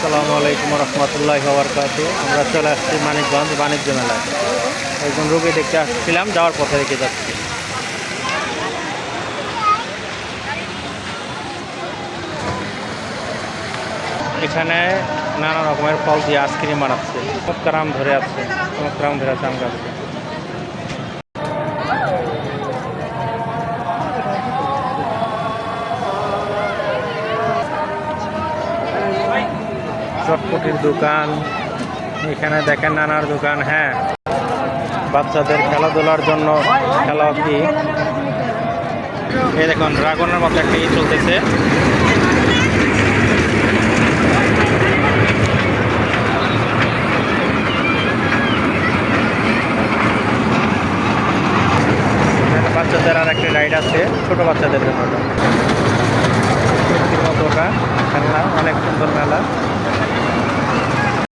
আসসালামু আলাইকুম রহমতুল্লাহি ওয়া বারাকাতুহু। আমরা চলে আসছি মানিকগঞ্জ বাণিজ্য মেলায়। একজন রোগী দেখতে আসছিলাম, যাওয়ার পথে রেখে যাচ্ছি। এখানে নানা রকমের ফল দিয়ে আইসক্রিম বানাচ্ছে। চমৎকার আম ধরে আছে, চমৎকার আম ধরে আছে আম গাছে। চটপটির দোকান, এখানে দেখেন নানার দোকান। হ্যাঁ, বাচ্চাদের খেলাধুলার জন্য খেলা কি এই দেখুন ড্রাগনের মতো একটা চলতেছে। বাচ্চাদের আর একটা রাইড আছে ছোট বাচ্চাদের জন্য।